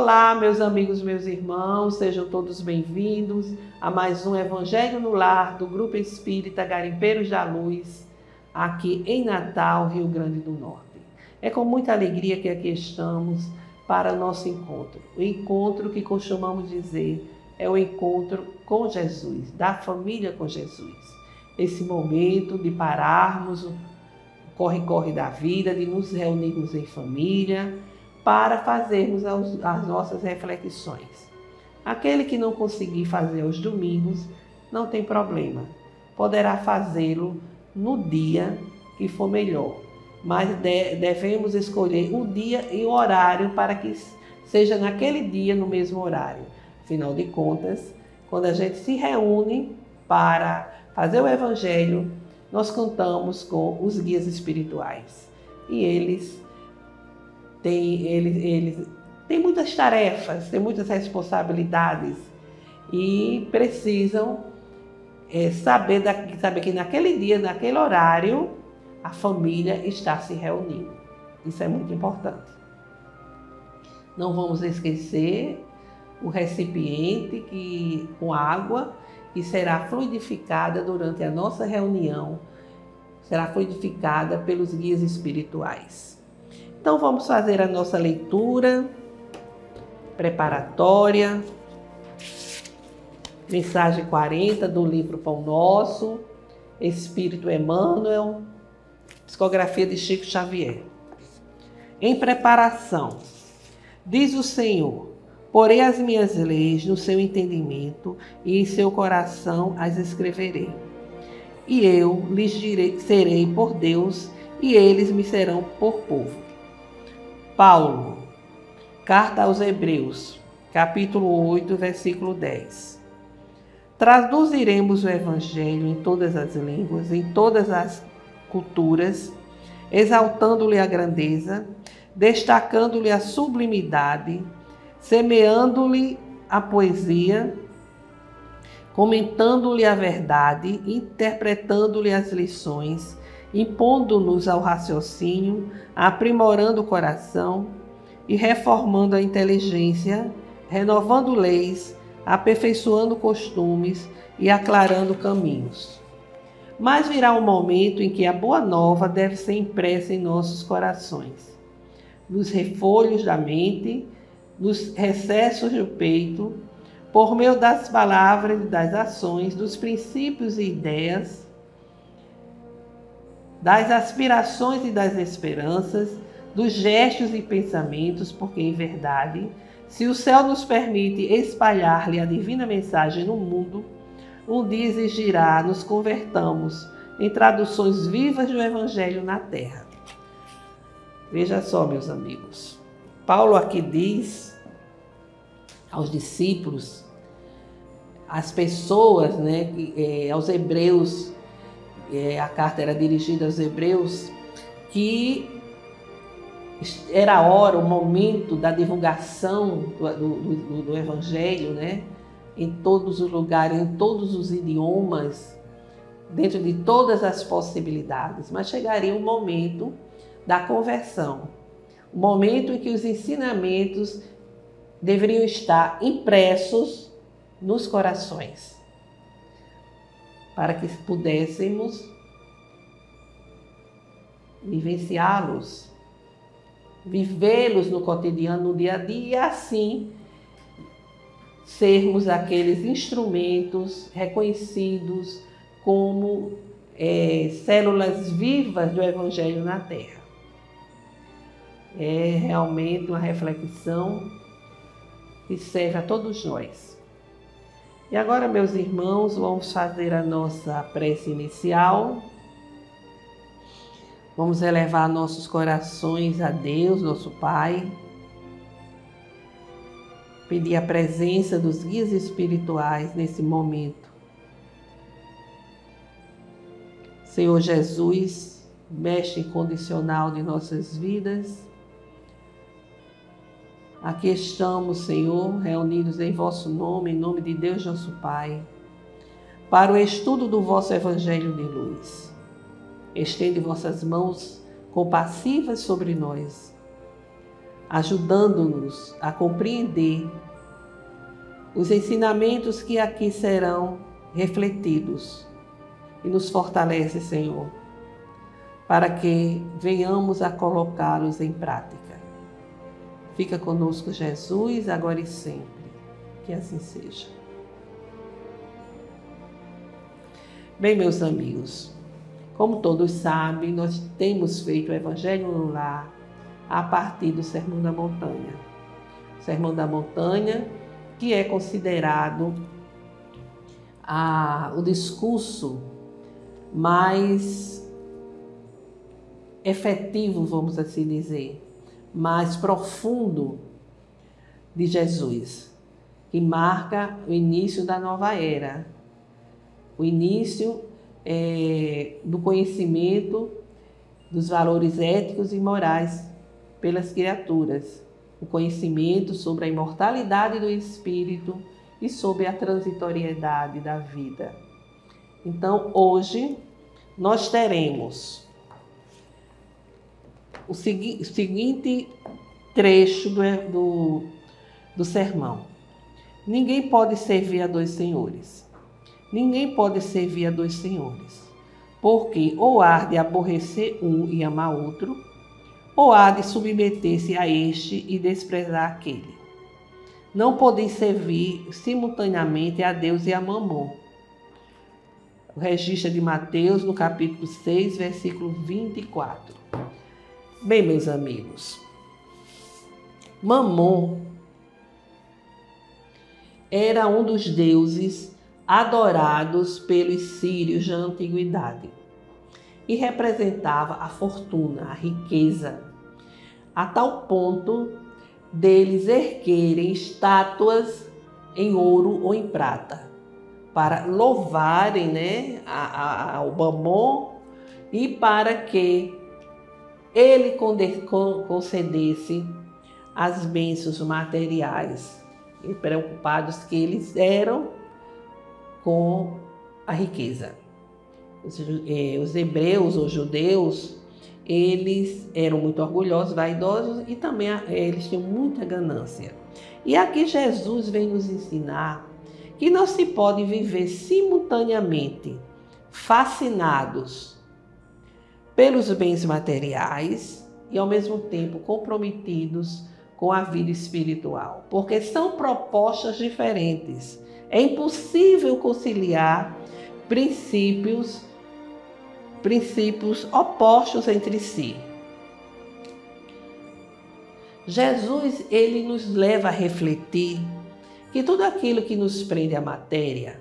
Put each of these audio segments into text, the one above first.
Olá, meus amigos, meus irmãos, sejam todos bem-vindos a mais um Evangelho no Lar do Grupo Espírita Garimpeiros da Luz, aqui em Natal, Rio Grande do Norte. É com muita alegria que aqui estamos para o nosso encontro. O encontro que costumamos dizer é o encontro com Jesus, da família com Jesus. Esse momento de pararmos o corre-corre da vida, de nos reunirmos em família, para fazermos as nossas reflexões. Aquele que não conseguir fazer aos domingos, não tem problema. Poderá fazê-lo no dia que for melhor. Mas devemos escolher o dia e o horário para que seja naquele dia, no mesmo horário. Afinal de contas, quando a gente se reúne para fazer o Evangelho, nós contamos com os guias espirituais. E eles têm muitas tarefas, têm muitas responsabilidades e precisam saber que naquele dia, naquele horário, a família está se reunindo. Isso é muito importante. Não vamos esquecer o recipiente com água que será fluidificada durante a nossa reunião, será fluidificada pelos guias espirituais. Então vamos fazer a nossa leitura preparatória, mensagem 40 do livro Pão Nosso, Espírito Emmanuel, psicografia de Chico Xavier. Em preparação, diz o Senhor: porei as minhas leis no seu entendimento e em seu coração as escreverei. E eu lhes serei por Deus e eles me serão por povo. Paulo, carta aos Hebreus, capítulo 8, versículo 10. Traduziremos o Evangelho em todas as línguas, em todas as culturas, exaltando-lhe a grandeza, destacando-lhe a sublimidade, semeando-lhe a poesia, comentando-lhe a verdade, interpretando-lhe as lições, impondo-nos ao raciocínio, aprimorando o coração e reformando a inteligência, renovando leis, aperfeiçoando costumes e aclarando caminhos. Mas virá um momento em que a boa nova deve ser impressa em nossos corações, nos refolhos da mente, nos recessos do peito, por meio das palavras e das ações, dos princípios e ideias, das aspirações e das esperanças, dos gestos e pensamentos, porque em verdade, se o céu nos permite espalhar-lhe a divina mensagem no mundo, um dia exigirá nos convertamos em traduções vivas do Evangelho na terra. Veja só, meus amigos, Paulo aqui diz aos discípulos, às pessoas, aos hebreus, a carta era dirigida aos hebreus, que era a hora, o momento da divulgação do Evangelho, em todos os lugares, em todos os idiomas, dentro de todas as possibilidades. Mas chegaria o momento da conversão, o momento em que os ensinamentos deveriam estar impressos nos corações, para que pudéssemos vivenciá-los, vivê-los no cotidiano, no dia a dia, e assim sermos aqueles instrumentos reconhecidos como células vivas do Evangelho na Terra. É realmente uma reflexão que serve a todos nós. E agora, meus irmãos, vamos fazer a nossa prece inicial. Vamos elevar nossos corações a Deus, nosso Pai. Pedir a presença dos guias espirituais nesse momento. Senhor Jesus, mestre incondicional de nossas vidas, aqui estamos, Senhor, reunidos em vosso nome, em nome de Deus, nosso Pai, para o estudo do vosso Evangelho de luz. Estende vossas mãos compassivas sobre nós, ajudando-nos a compreender os ensinamentos que aqui serão refletidos, e nos fortalece, Senhor, para que venhamos a colocá-los em prática. Fica conosco, Jesus, agora e sempre. Que assim seja. Bem, meus amigos, como todos sabem, nós temos feito o Evangelho no Lar a partir do Sermão da Montanha. O Sermão da Montanha, que é considerado o discurso mais efetivo, vamos assim dizer, mais profundo de Jesus, que marca o início da nova era, o início do conhecimento dos valores éticos e morais pelas criaturas, o conhecimento sobre a imortalidade do espírito e sobre a transitoriedade da vida. Então, hoje, nós teremos o seguinte trecho do sermão. Ninguém pode servir a dois senhores. Ninguém pode servir a dois senhores, porque ou há de aborrecer um e amar outro, ou há de submeter-se a este e desprezar aquele. Não podem servir simultaneamente a Deus e a Mamon. O registro de Mateus, no capítulo 6, versículo 24. Bem, meus amigos, Mamon era um dos deuses adorados pelos sírios da antiguidade e representava a fortuna, a riqueza, a tal ponto deles erguerem estátuas em ouro ou em prata para louvarem, ao Mamon e para que ele concedesse as bênçãos materiais, e preocupados que eles eram com a riqueza. Os hebreus ou judeus, eles eram muito orgulhosos, vaidosos e também eles tinham muita ganância. E aqui Jesus vem nos ensinar que não se pode viver simultaneamente fascinados pelos bens materiais e ao mesmo tempo comprometidos com a vida espiritual, porque são propostas diferentes. É impossível conciliar princípios opostos entre si. Jesus, ele nos leva a refletir que tudo aquilo que nos prende à matéria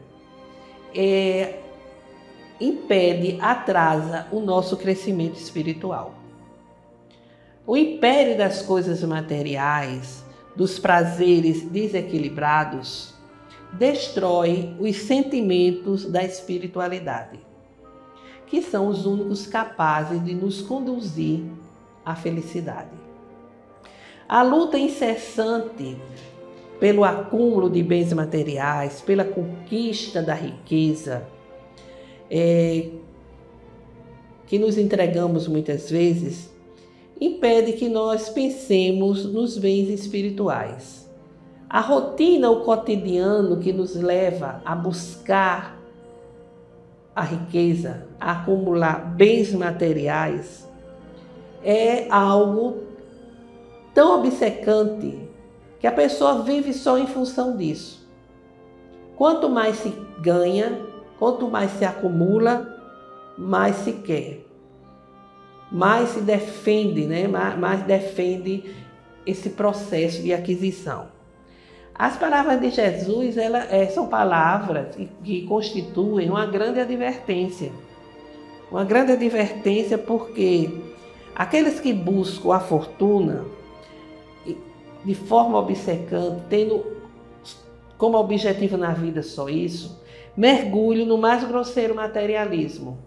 impede, atrasa o nosso crescimento espiritual. O império das coisas materiais, dos prazeres desequilibrados, destrói os sentimentos da espiritualidade, que são os únicos capazes de nos conduzir à felicidade. A luta incessante pelo acúmulo de bens materiais, pela conquista da riqueza, que nos entregamos muitas vezes, impede que nós pensemos nos bens espirituais. A rotina, o cotidiano que nos leva a buscar a riqueza, a acumular bens materiais, é algo tão obcecante que a pessoa vive só em função disso. Quanto mais se ganha, quanto mais se acumula, mais se quer. Mais se defende, mais defende esse processo de aquisição. As palavras de Jesus são palavras que constituem uma grande advertência. Uma grande advertência porque aqueles que buscam a fortuna de forma obcecante, tendo como objetivo na vida só isso, mergulham no mais grosseiro materialismo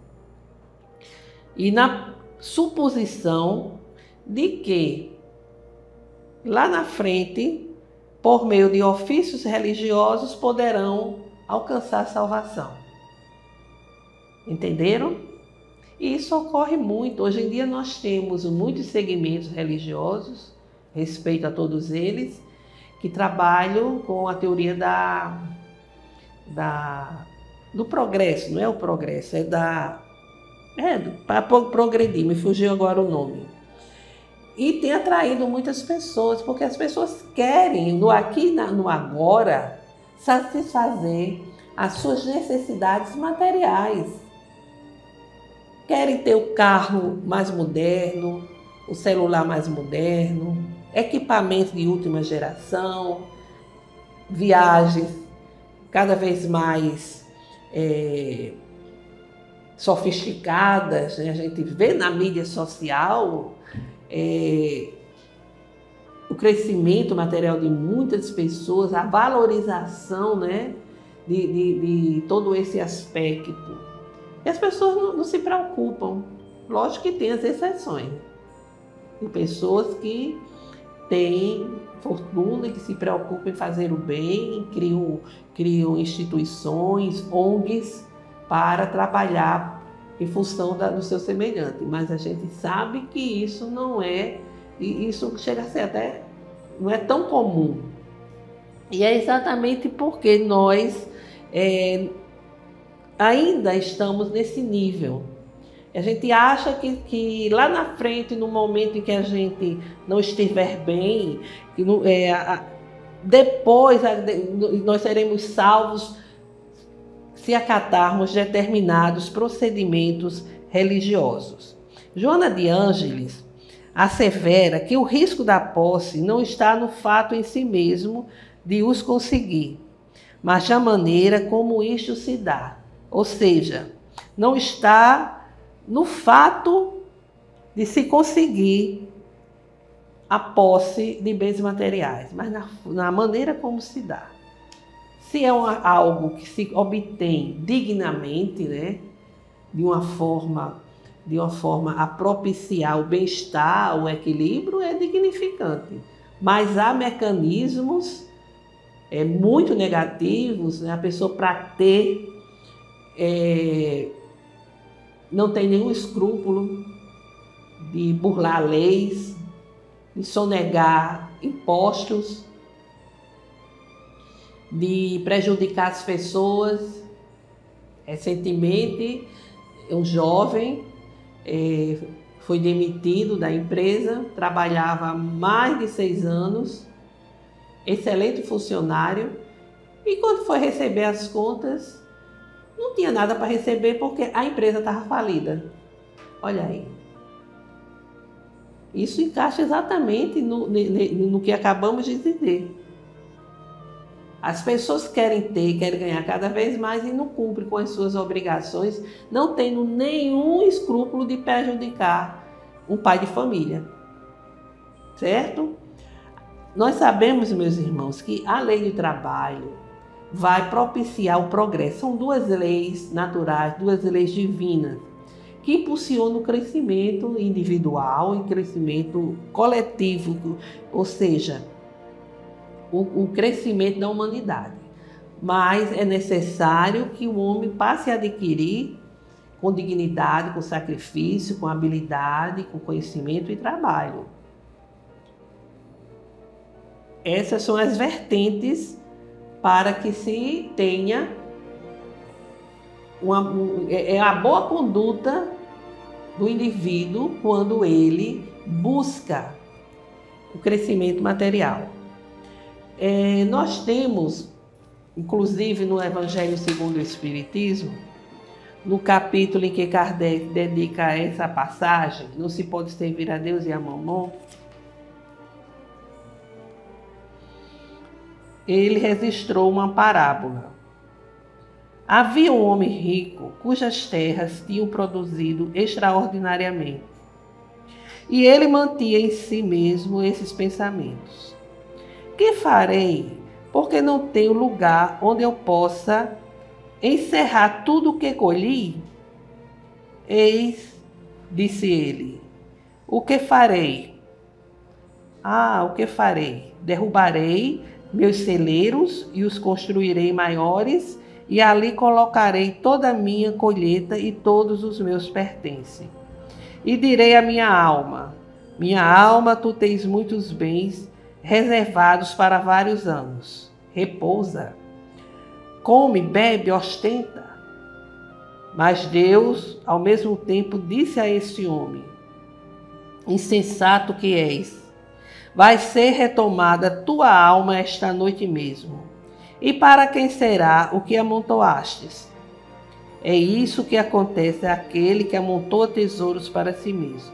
e na suposição de que lá na frente, por meio de ofícios religiosos, poderão alcançar a salvação. Entenderam? E isso ocorre muito. Hoje em dia nós temos muitos segmentos religiosos respeito a todos eles, que trabalham com a teoria do progresso, não é o progresso, para progredir, me fugiu agora o nome. E tem atraído muitas pessoas, porque as pessoas querem, no aqui e no agora, satisfazer as suas necessidades materiais. Querem ter o carro mais moderno, o celular mais moderno, equipamentos de última geração, viagens cada vez mais sofisticadas, né? A gente vê na mídia social o crescimento material de muitas pessoas, a valorização, né, de todo esse aspecto. E as pessoas não se preocupam. Lógico que tem as exceções. Tem pessoas que têm fortuna, que se preocupam em fazer o bem, criam instituições, ONGs, para trabalhar em função do seu semelhante. Mas a gente sabe que isso não é, isso chega a ser até, não é tão comum. E é exatamente porque nós ainda estamos nesse nível. A gente acha que lá na frente, no momento em que a gente não estiver bem, depois nós seremos salvos se acatarmos determinados procedimentos religiosos. Joana de Ângeles assevera que o risco da posse não está no fato em si mesmo de os conseguir, mas na maneira como isto se dá. Ou seja, não está no fato de se conseguir a posse de bens materiais, mas na maneira como se dá. Se é algo que se obtém dignamente, né, de uma forma a propiciar o bem-estar, o equilíbrio, é dignificante. Mas há mecanismos muito negativos, né? A pessoa, para ter, não tem nenhum escrúpulo de burlar leis, de sonegar impostos, de prejudicar as pessoas. Recentemente, um jovem foi demitido da empresa, trabalhava há mais de 6 anos, excelente funcionário, e quando foi receber as contas, não tinha nada para receber porque a empresa estava falida. Olha aí. Isso encaixa exatamente no que acabamos de dizer. As pessoas querem ganhar cada vez mais e não cumprem com as suas obrigações, não tendo nenhum escrúpulo de prejudicar um pai de família. Certo? Nós sabemos, meus irmãos, que a lei do trabalho vai propiciar o progresso. São 2 leis naturais, 2 leis divinas, que impulsionam o crescimento individual e crescimento coletivo, ou seja, o crescimento da humanidade. Mas é necessário que o homem passe a adquirir com dignidade, com sacrifício, com habilidade, com conhecimento e trabalho. Essas são as vertentes para que se tenha a boa conduta do indivíduo quando ele busca o crescimento material. Nós temos, inclusive no Evangelho segundo o Espiritismo, no capítulo em que Kardec dedica a essa passagem, não se pode servir a Deus e a Mamon, ele registrou uma parábola. Havia um homem rico cujas terras tinham produzido extraordinariamente, e ele mantinha em si mesmo esses pensamentos: que farei, porque não tenho lugar onde eu possa encerrar tudo o que colhi? Eis, disse ele, o que farei? O que farei? Derrubarei meus celeiros e os construirei maiores, e ali colocarei toda a minha colheita e todos os meus pertences. E direi à minha alma: Minha alma, tu tens muitos bens reservados para vários anos. Repousa. Come, bebe, ostenta. Mas Deus, ao mesmo tempo, disse a este homem: insensato que és, vai ser retomada tua alma esta noite mesmo. E para quem será o que amontoastes? É isso que acontece àquele que amontoa tesouros para si mesmo,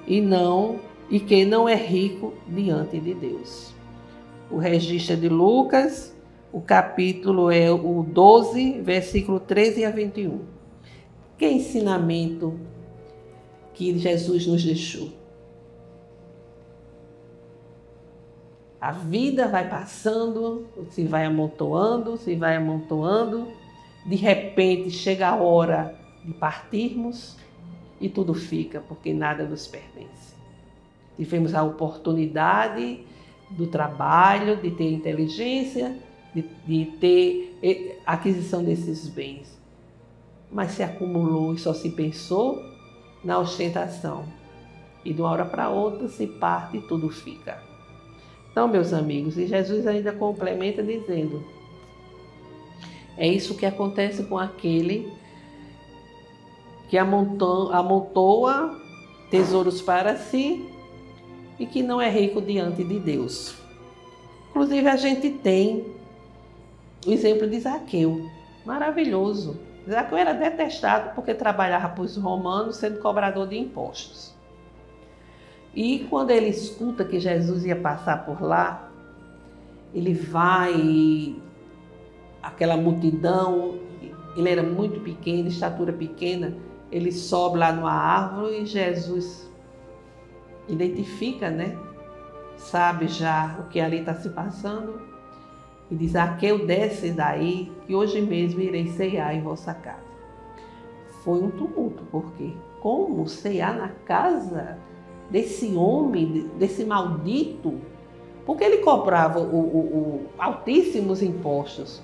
e que não é rico diante de Deus. O registro é de Lucas, o capítulo é o 12, versículo 13 a 21. Que ensinamento que Jesus nos deixou? A vida vai passando, se vai amontoando, de repente chega a hora de partirmos e tudo fica, porque nada nos pertence. Tivemos a oportunidade do trabalho, de ter inteligência, de ter aquisição desses bens, mas se acumulou e só se pensou na ostentação. E de uma hora para outra se parte e tudo fica. Então, meus amigos, e Jesus ainda complementa dizendo: é isso que acontece com aquele que amontoa tesouros para si e que não é rico diante de Deus. Inclusive, a gente tem o exemplo de Zaqueu, maravilhoso. Zaqueu era detestado porque trabalhava para os romanos sendo cobrador de impostos. E quando ele escuta que Jesus ia passar por lá, ele vai, aquela multidão, ele era muito pequeno, de estatura pequena, ele sobe lá numa árvore e Jesus identifica, né? Sabe já o que ali está se passando e diz: Zaqueu, desce daí, que hoje mesmo irei ceiar em vossa casa. Foi um tumulto, porque como ceiar na casa desse homem, desse maldito? Porque ele cobrava altíssimos impostos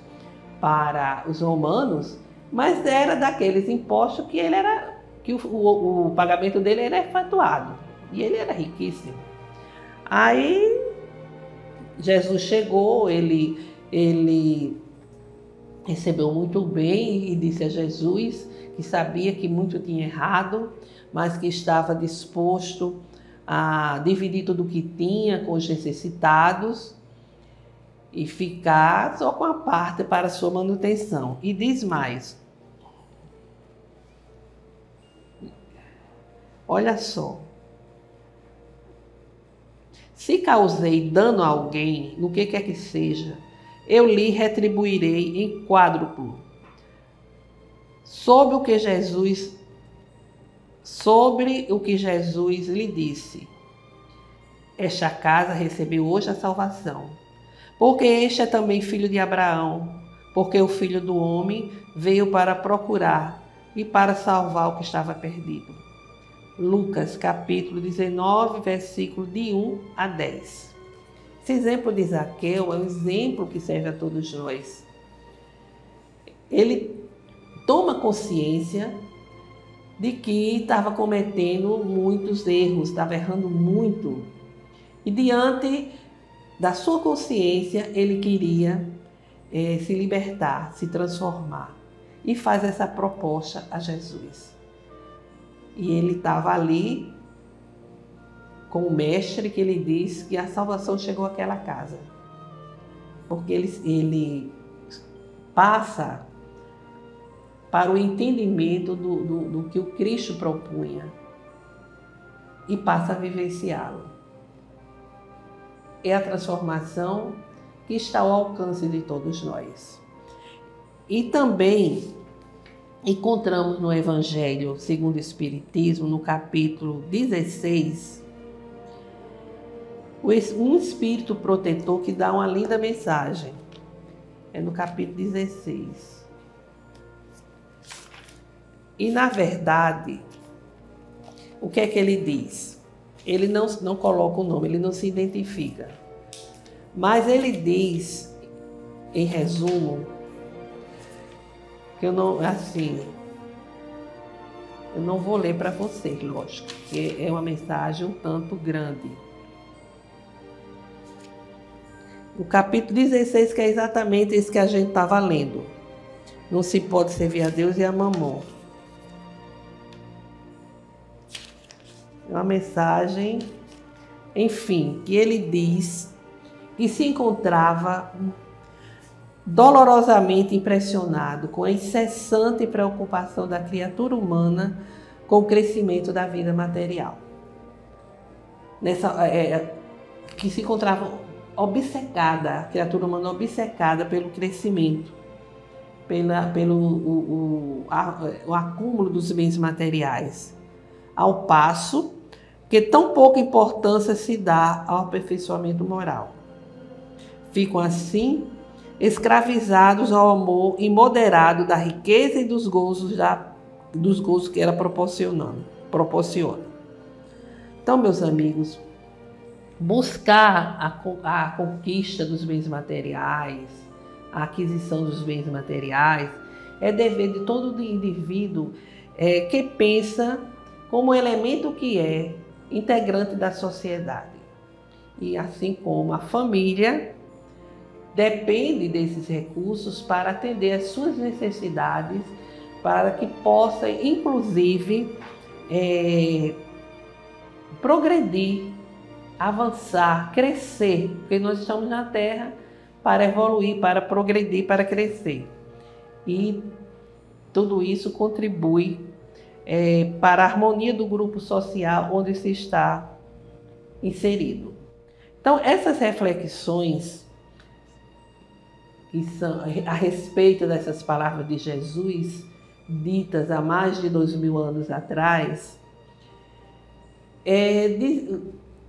para os romanos, mas era daqueles impostos que o pagamento dele era efetuado, e ele era riquíssimo. Aí Jesus chegou, ele recebeu muito bem e disse a Jesus que sabia que muito tinha errado, mas que estava disposto a dividir tudo o que tinha com os necessitados e ficar só com a parte para sua manutenção. E diz mais: olha só, se causei dano a alguém, no que quer que seja, eu lhe retribuirei em quádruplo. Sobre o que Jesus lhe disse: esta casa recebeu hoje a salvação, porque este é também filho de Abraão, porque o Filho do Homem veio para procurar e para salvar o que estava perdido. Lucas capítulo 19, versículo de 1 a 10. Esse exemplo de Zaqueu é um exemplo que serve a todos nós. Ele toma consciência de que estava cometendo muitos erros, estava errando muito. E diante da sua consciência, ele queria se libertar, se transformar. E faz essa proposta a Jesus. E ele estava ali com o mestre, que ele diz que a salvação chegou àquela casa. Porque ele passa para o entendimento do que o Cristo propunha e passa a vivenciá-lo. É a transformação que está ao alcance de todos nós. E também encontramos no Evangelho segundo o Espiritismo, no capítulo 16, um espírito protetor que dá uma linda mensagem. É no capítulo 16. E, na verdade, o que é que ele diz? Ele não coloca o nome, ele não se identifica. Mas ele diz, em resumo, que eu não, assim, Eu não vou ler para vocês, lógico, porque é uma mensagem um tanto grande. O capítulo 16, que é exatamente isso que a gente estava lendo. Não se pode servir a Deus e a Mamon. É uma mensagem, enfim, que ele diz que se encontrava dolorosamente impressionado com a incessante preocupação da criatura humana com o crescimento da vida material. Que se encontrava obcecada, a criatura humana obcecada pelo crescimento, pelo acúmulo dos bens materiais, ao passo que tão pouca importância se dá ao aperfeiçoamento moral. Ficam assim escravizados ao amor imoderado da riqueza e dos gozos que ela proporciona. Então, meus amigos, buscar a conquista dos bens materiais, a aquisição dos bens materiais, é dever de todo indivíduo que pensa como elemento que é integrante da sociedade. E assim como a família depende desses recursos para atender às suas necessidades, para que possa, inclusive, progredir, avançar, crescer, porque nós estamos na Terra para evoluir, para progredir, para crescer. E tudo isso contribui para a harmonia do grupo social onde se está inserido. Então, essas reflexões que são a respeito dessas palavras de Jesus, ditas há mais de 2000 anos atrás,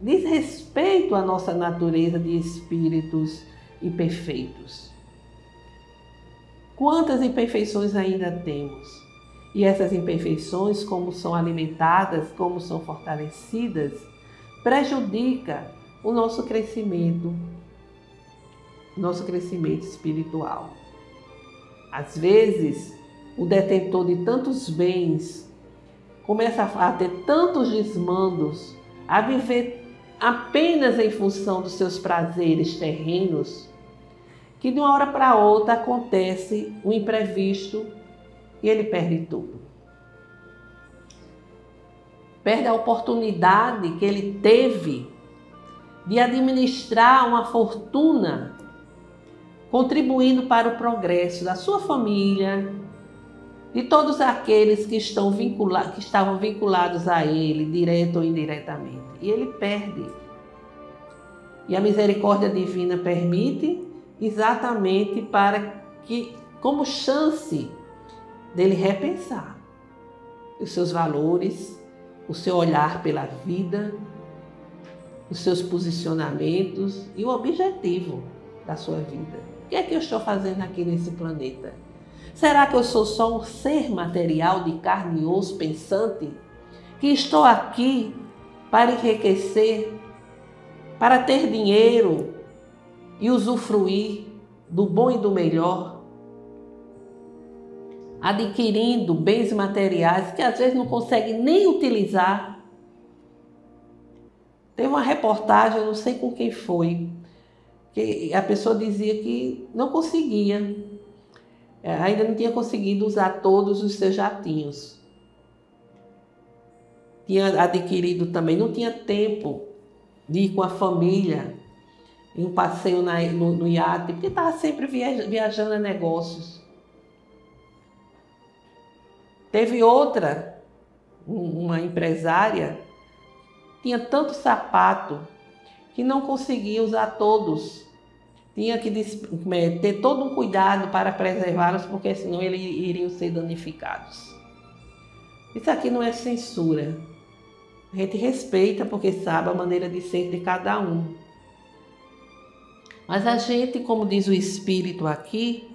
diz respeito à nossa natureza de espíritos imperfeitos. Quantas imperfeições ainda temos? E essas imperfeições, como são alimentadas, como são fortalecidas, prejudica o nosso crescimento espiritual. Às vezes, o detentor de tantos bens começa a ter tantos desmandos, a viver apenas em função dos seus prazeres terrenos, que de uma hora para outra acontece um imprevisto e ele perde tudo. Perde a oportunidade que ele teve de administrar uma fortuna, contribuindo para o progresso da sua família, de todos aqueles que estavam vinculados a ele, direto ou indiretamente. E ele perde. E a misericórdia divina permite exatamente para que, como chance dele repensar os seus valores, o seu olhar pela vida, os seus posicionamentos e o objetivo da sua vida. O que é que eu estou fazendo aqui nesse planeta? Será que eu sou só um ser material de carne e osso pensante? Que estou aqui para enriquecer, para ter dinheiro e usufruir do bom e do melhor? Adquirindo bens materiais que às vezes não consegue nem utilizar. Teve uma reportagem, eu não sei com quem foi, que a pessoa dizia que não conseguia, ainda não tinha conseguido usar todos os seus jatinhos. Tinha adquirido também, não tinha tempo de ir com a família em um passeio no iate, porque estava sempre viajando a negócios. Teve outra, uma empresária, tinha tanto sapato que não conseguia usar todos. Tinha que ter todo um cuidado para preservá-los, porque senão eles iriam ser danificados. Isso aqui não é censura. A gente respeita porque sabe a maneira de ser de cada um. Mas a gente, como diz o Espírito aqui,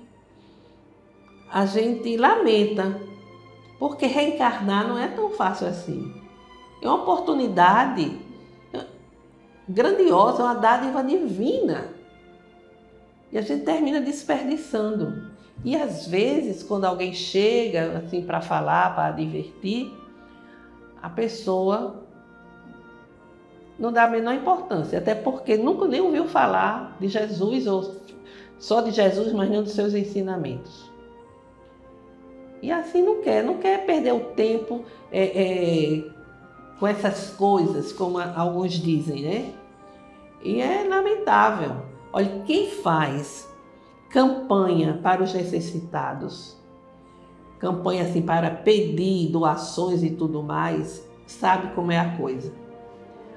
a gente lamenta, porque reencarnar não é tão fácil assim. É uma oportunidade grandiosa, uma dádiva divina. E a gente termina desperdiçando. E às vezes, quando alguém chega assim para falar, para advertir, a pessoa não dá a menor importância, até porque nunca nem ouviu falar de Jesus, ou só de Jesus, mas não dos seus ensinamentos. E assim não quer perder o tempo com essas coisas, como alguns dizem, né? E é lamentável. Olha, quem faz campanha para os necessitados, campanha assim para pedir doações e tudo mais, sabe como é a coisa.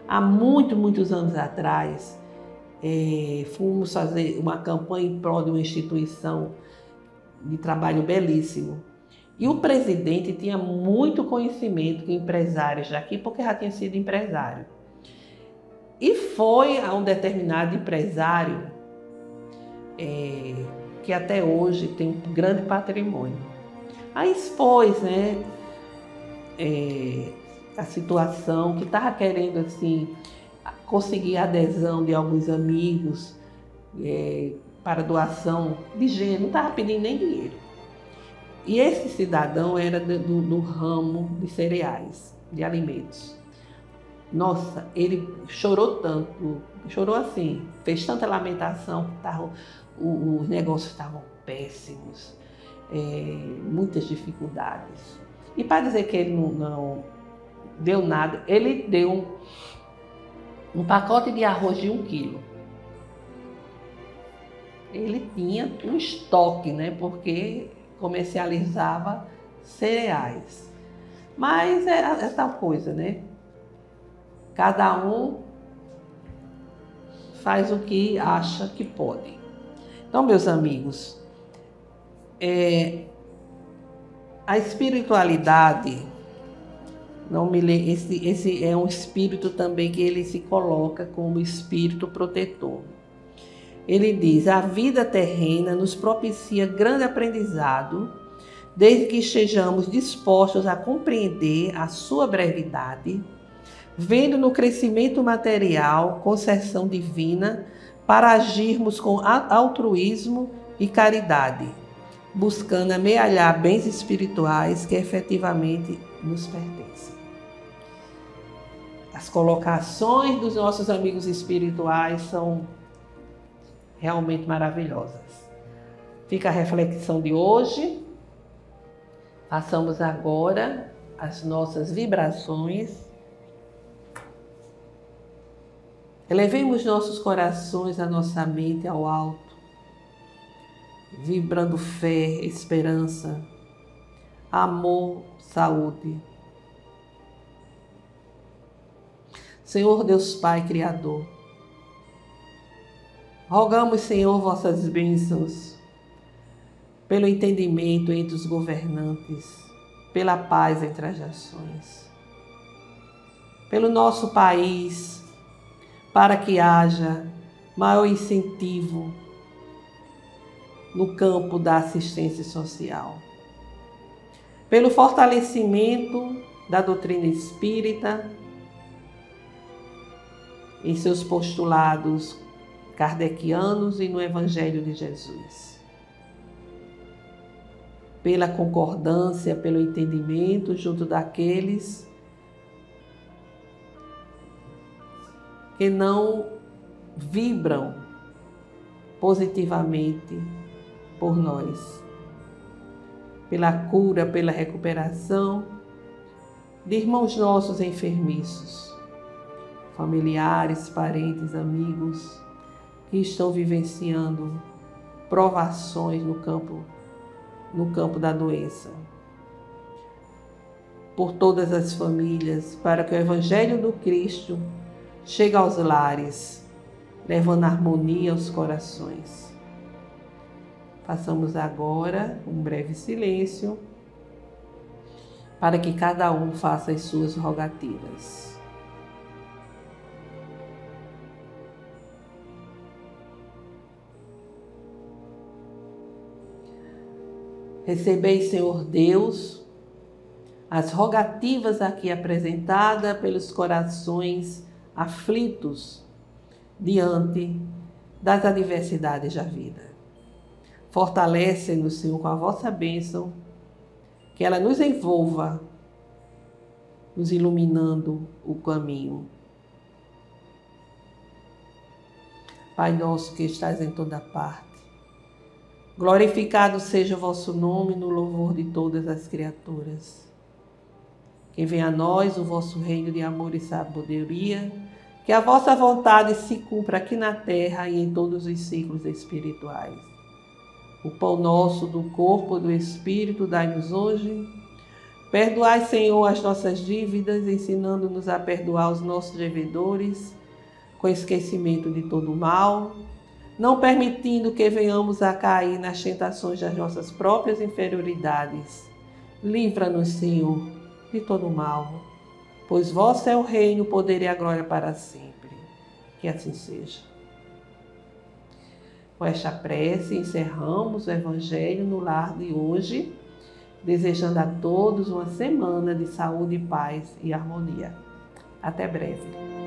Há muitos anos atrás, fomos fazer uma campanha em prol de uma instituição de trabalho belíssimo. E o presidente tinha muito conhecimento com empresários daqui, porque já tinha sido empresário. E foi a um determinado empresário que até hoje tem um grande patrimônio. Aí expôs, né, a situação, que estava querendo assim, conseguir a adesão de alguns amigos para doação de dinheiro, não estava pedindo nem dinheiro. E esse cidadão era do ramo de cereais, de alimentos. Nossa, ele chorou tanto, chorou assim, fez tanta lamentação, que os negócios estavam péssimos, muitas dificuldades. E para dizer que ele não deu nada, ele deu um pacote de arroz de 1 quilo. Ele tinha um estoque, né, porque comercializava cereais. Mas é tal coisa, né? Cada um faz o que acha que pode. Então, meus amigos, a espiritualidade, esse é um espírito também que ele se coloca como espírito protetor. Ele diz: a vida terrena nos propicia grande aprendizado, desde que estejamos dispostos a compreender a sua brevidade, vendo no crescimento material concessão divina para agirmos com altruísmo e caridade, buscando amealhar bens espirituais que efetivamente nos pertencem. As colocações dos nossos amigos espirituais são realmente maravilhosas. Fica a reflexão de hoje. Façamos agora as nossas vibrações. Elevemos nossos corações, a nossa mente ao alto, vibrando fé, esperança, amor, saúde. Senhor Deus Pai Criador, rogamos, Senhor, vossas bênçãos, pelo entendimento entre os governantes, pela paz entre as nações, pelo nosso país, para que haja maior incentivo no campo da assistência social, pelo fortalecimento da doutrina espírita em seus postulados kardecianos e no Evangelho de Jesus, pela concordância, pelo entendimento junto daqueles que não vibram positivamente por nós, pela cura, pela recuperação de irmãos nossos enfermiços, familiares, parentes, amigos que estão vivenciando provações no campo da doença. Por todas as famílias, para que o Evangelho do Cristo chegue aos lares, levando harmonia aos corações. Façamos agora um breve silêncio para que cada um faça as suas rogativas. Recebei, Senhor Deus, as rogativas aqui apresentadas pelos corações aflitos diante das adversidades da vida. Fortalece-nos, Senhor, com a vossa bênção, que ela nos envolva nos iluminando o caminho. Pai nosso que estás em toda parte, glorificado seja o vosso nome no louvor de todas as criaturas. Que venha a nós o vosso reino de amor e sabedoria, que a vossa vontade se cumpra aqui na terra e em todos os ciclos espirituais. O pão nosso do corpo e do Espírito dai-nos hoje. Perdoai, Senhor, as nossas dívidas, ensinando-nos a perdoar os nossos devedores, com esquecimento de todo o mal, não permitindo que venhamos a cair nas tentações das nossas próprias inferioridades. Livra-nos, Senhor, de todo o mal, pois vosso é o reino, o poder e a glória para sempre. Que assim seja. Com esta prece, encerramos o Evangelho no Lar de hoje, desejando a todos uma semana de saúde, paz e harmonia. Até breve.